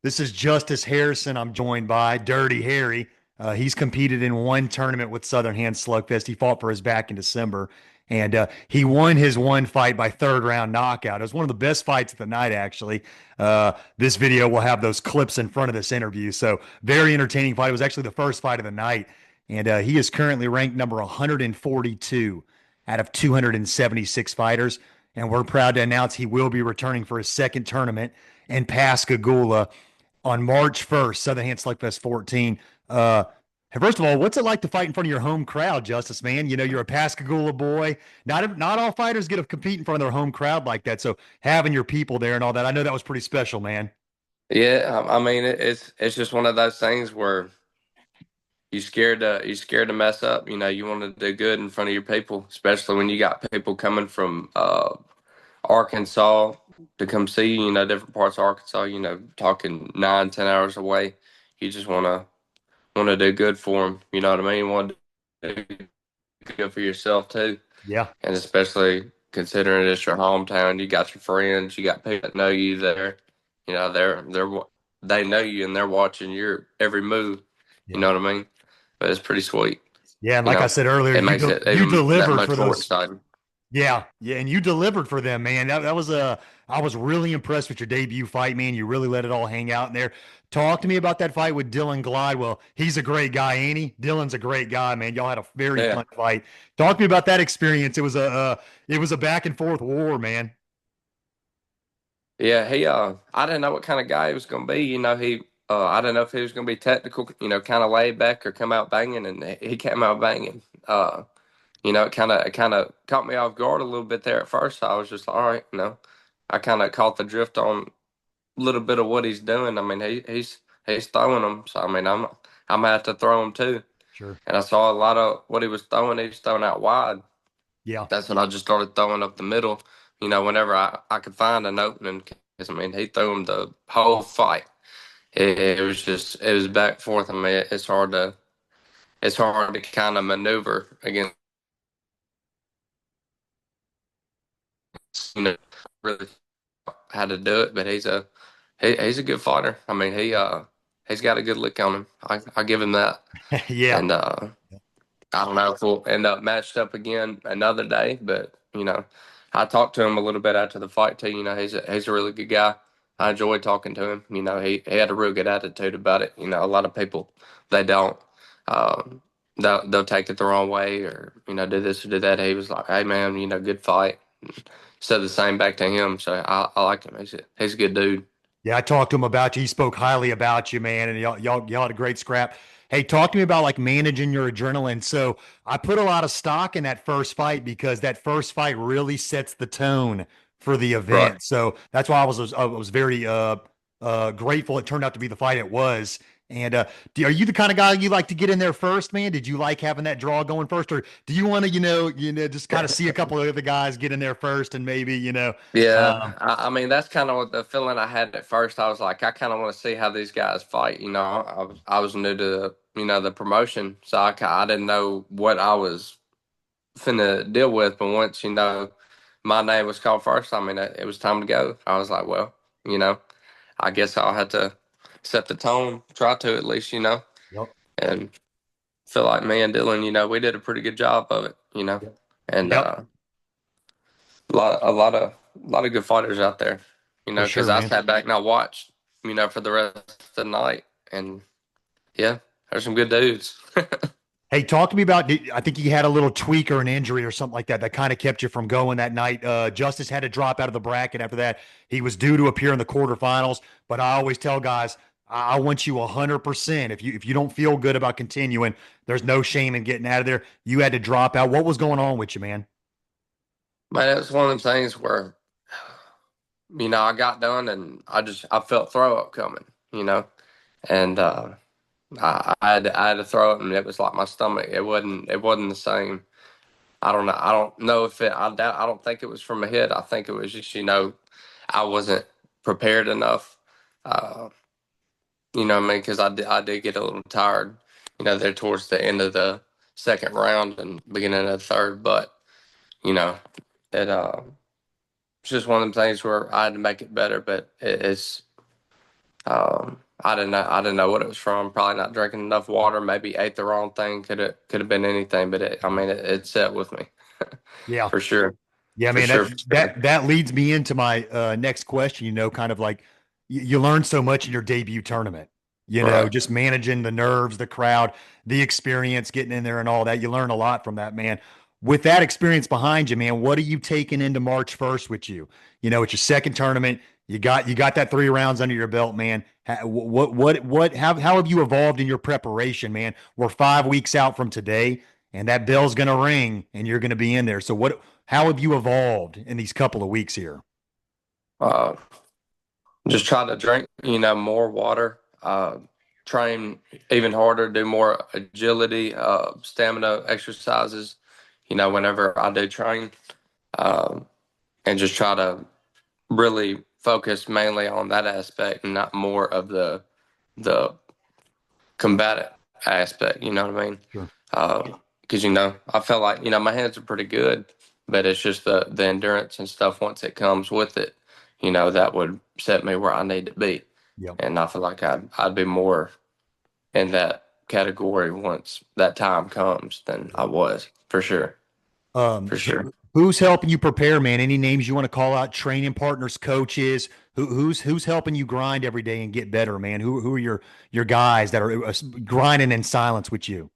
This is Justus Harrison. I'm joined by Dirty Harry. He's competed in one tournament with Southern Hands Slugfest. He fought for his back in December, and he won his one fight by third round knockout. It was one of the best fights of the night, actually. This video will have those clips in front of this interview. So, very entertaining fight. It was actually the first fight of the night, and he is currently ranked number 142 out of 276 fighters. And we're proud to announce he will be returning for his second tournament in Pascagoula on March 1st, Southern Hand Slugfest 14. First of all, what's it like to fight in front of your home crowd, Justice, man? You know, you're a Pascagoula boy. Not all fighters get to compete in front of their home crowd like that. So having your people there and all that, I know that was pretty special, man. Yeah, I mean it's just one of those things where you scared to mess up. You know, you want to do good in front of your people, especially when you got people coming from Arkansas to come see you. You know, different parts of Arkansas. You know, talking 9, 10 hours away. You just want to do good for them. You know what I mean? Want to do good for yourself too, Yeah. and especially considering it's your hometown. You got your friends. You got people that know you there. You know, they know you and they're watching your every move. You Yeah. know what I mean? But it's pretty sweet. Yeah. And You like I know, said earlier, it makes it you even that delivered for much more those. exciting. Yeah, yeah, and you delivered for them, man. That was I was really impressed with your debut fight, man. You really let it all hang out in there. Talk to me about that fight with Dylan Glidewell. He's a great guy, ain't he? Dylan's a great guy, man. Y'all had a very Yeah, fun fight. Talk to me about that experience. It was a back and forth war, man. yeah. I didn't know what kind of guy he was going to be. You know, I didn't know if he was going to be technical. You know, kind of laid back or come out banging, and he came out banging. You know, it kind of caught me off guard a little bit there at first. I was just like, all right, you know, I kind of caught the drift on a little bit of what he's doing. I mean, he's throwing them, so I mean, I'm gonna have to throw them too. Sure. And I saw a lot of what he was throwing. He was throwing out wide. Yeah. That's when I just started throwing up the middle. You know, whenever I could find an opening, 'cause, I mean, he threw him the whole fight. It was just it was back and forth. I mean, it's hard to kind of maneuver against, you know, really how to do it. But he's a good fighter. I mean, he's got a good lick on him. I give him that. Yeah. And I don't know if we'll end up matched up again another day, but you know, I talked to him a little bit after the fight too. You know, he's a really good guy. I enjoyed talking to him. You know, he had a real good attitude about it. You know, a lot of people they don't. Um, they'll take it the wrong way or you know do this or do that. He was like, "Hey man, you know, good fight." Said the same back to him, so I like him. He's a good dude. Yeah, I talked to him about you. He spoke highly about you, man, and y'all had a great scrap. Hey, talk to me about like managing your adrenaline. So I put a lot of stock in that first fight because that first fight really sets the tone for the Right. event. So that's why I was very grateful it turned out to be the fight it was. And are you the kind of guy you like to get in there first, man? Did you like having that draw going first, or do you want to, just kind of see a couple of the guys get in there first and maybe, Yeah, um, I mean that's kind of what the feeling I had at first. I was like, I kind of want to see how these guys fight. You know, I was new to the promotion, so I didn't know what I was finna deal with. But once my name was called first, I mean it was time to go. I was like, well, you know, I guess I'll have to set the tone, try to at least, yep, and feel like me and Dylan, we did a pretty good job of it, and yep, a lot of good fighters out there, for because sure, I man. sat back and I watched, for the rest of the night, and yeah, there's some good dudes. Hey, talk to me about. I think you had a little tweak or an injury or something like that that kind of kept you from going that night. Justice had to drop out of the bracket after that. He was due to appear in the quarterfinals, but I always tell guys, I want you 100%. If you don't feel good about continuing, there's no shame in getting out of there. You had to drop out. What was going on with you, man? Man, it was one of them things where I got done and I felt throw up coming, and I had to throw it and it was like my stomach. It wasn't the same. I don't know if I don't think it was from a hit. I think it was just I wasn't prepared enough. Uh, what I mean, because I did get a little tired. There towards the end of the second round and beginning of the third, but you know it. It's just one of them things where I had to make it better, but it's I didn't know what it was from. Probably not drinking enough water. Maybe ate the wrong thing. Could have been anything. But I mean, it set with me Yeah. for sure. Yeah, For man, sure. that For sure. that leads me into my next question. Kind of like you learn so much in your debut tournament. Right. Just managing the nerves, the crowd, the experience, getting in there, and all that. You learn a lot from that, man. With that experience behind you, man, what are you taking into March 1st with you? It's your second tournament. You got that 3 rounds under your belt, man. How have you evolved in your preparation, man? We're 5 weeks out from today, and that bell's gonna ring, and you're gonna be in there. So what? How have you evolved in these couple of weeks here? Uh, just try to drink, more water. Train even harder. Do more agility, stamina exercises. Whenever I do train, um, and just try to really focus mainly on that aspect and not more of the combative aspect. You know what I mean? Sure. Because I felt like my hands are pretty good, but it's just the endurance and stuff once it comes with it. That would set me where I need to be, Yep. and I feel like I'd be more in that category once that time comes than I Yep. was for sure, for sure. Who's helping you prepare, man? Any names you want to call out? Training partners, coaches. Who's helping you grind every day and get better, man? Who are your guys that are grinding in silence with you?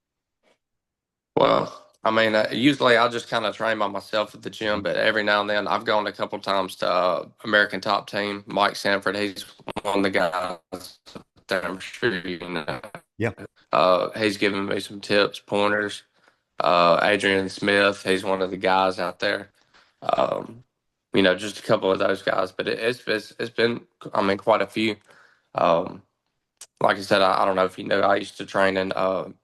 Well, I mean, usually I'll just kind of train by myself at the gym, but every now and then I've gone a couple times to American Top Team. Mike Sanford, he's one of the guys that I'm sure you know. Yeah. He's given me some tips, pointers. Adrian Smith, he's one of the guys out there. Um, just a couple of those guys, but it's been, I mean, quite a few. Um, like I said, I don't know if you know, I used to train in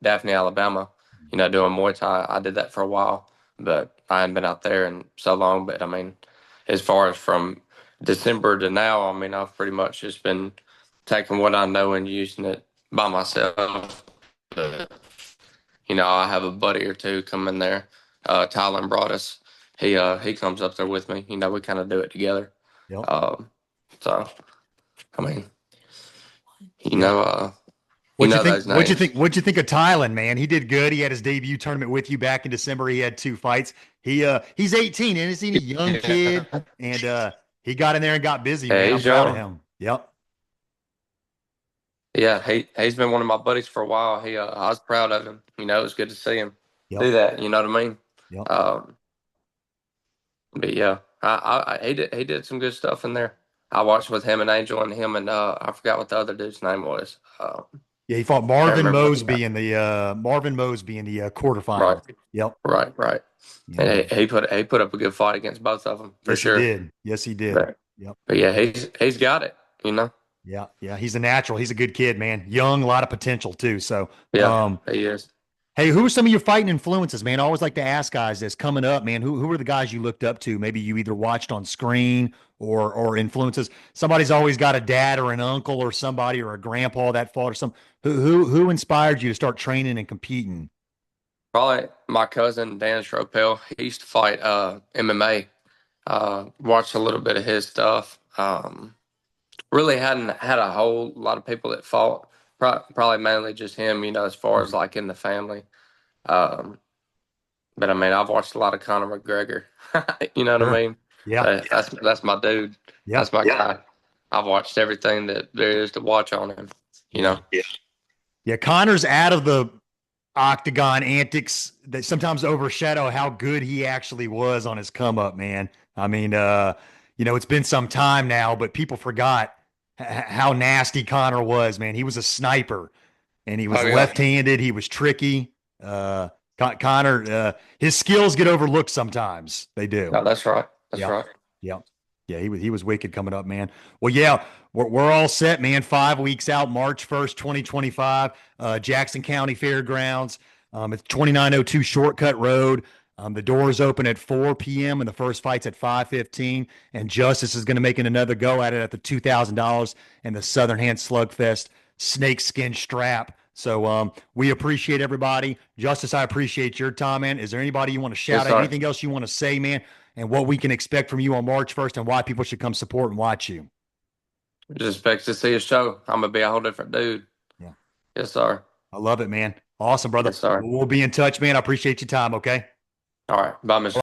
Daphne, Alabama, doing Muay Thai. I did that for a while, but I hadn't been out there in so long. But I mean, as far as from December to now, I mean, I've pretty much just been taking what I know and using it by myself. But, I have a buddy or two come in there. Tylen brought us. He comes up there with me. We kind of do it together. Yep. Um, so I mean, you Yeah. know, uh, you What'd you know think? those What'd you names. think? What'd you think of Tylen, man? He did good. He had his debut tournament with you back in December. He had 2 fights. He's 18, and he's a young Yeah, kid, and he got in there and got busy, yeah, man. I'm he's proud of young. him. Yep. Yeah, he's been one of my buddies for a while. I was proud of him. It was good to see him Yep. do that. You know what I mean? Yep. Um, but yeah, he did some good stuff in there. I watched with him and Angel and him and I forgot what the other dude's name was. Yeah, he fought Can't Marvin remember. Mosby in the Right, quarterfinals. Yep. right. And And he put up a good fight against both of them for yes, he sure. did. Yes, he did. But Yep. but yeah, he's got it. Yeah. Yeah. He's a natural. He's a good kid, man. Young, a lot of potential too. So, Yeah, he is. hey, who are some of your fighting influences, man? I always like to ask guys this coming up, man. Who are the guys you looked up to? Maybe you either watched on screen or influences. Somebody's always got a dad or an uncle or somebody or a grandpa that fought or some. Who inspired you to start training and competing? Probably my cousin Dan Stropel. He used to fight MMA. Watched a little bit of his stuff. Really hadn't had a whole lot of people that fought. Probably mainly just him. As far as like in the family. Um, but I mean, I've watched a lot of Conor McGregor. You know what I Sure. mean? Yeah. That's my dude. Yeah. That's my guy. I've watched everything that there is to watch on him. You Yeah. know. Yeah. Connor's out of the octagon antics that sometimes overshadow how good he actually was on his come up, man. I mean, it's been some time now, but people forgot how nasty Connor was, man. He was a sniper and he was Oh yeah. left-handed. He was tricky. Connor, his skills get overlooked sometimes. They do. No, that's right. That's Yeah. right. Yeah. Yeah, he was wicked coming up, man. Well, yeah, we're all set, man. 5 weeks out, March 1st, 2025, Jackson County Fairgrounds. It's 2902 Shortcut Road. The doors open at 4 p.m. and the first fight's at 5:15. And Justice is going to make another go at it at the $2,000 and the Southern Hand Slugfest snakeskin strap. So we appreciate everybody. Justice, I appreciate your time, man. Is there anybody you want to Yes, shout out? sir. Anything else you want to say, man? And what we can expect from you on March 1st and why people should come support and watch you. Just expect to see a show. I'm gonna be a whole different dude. Yeah. Yes, sir. I love it, man. Awesome, brother. Yes, sir. We'll be in touch, man. I appreciate your time. Okay. All right. Bye, Miss.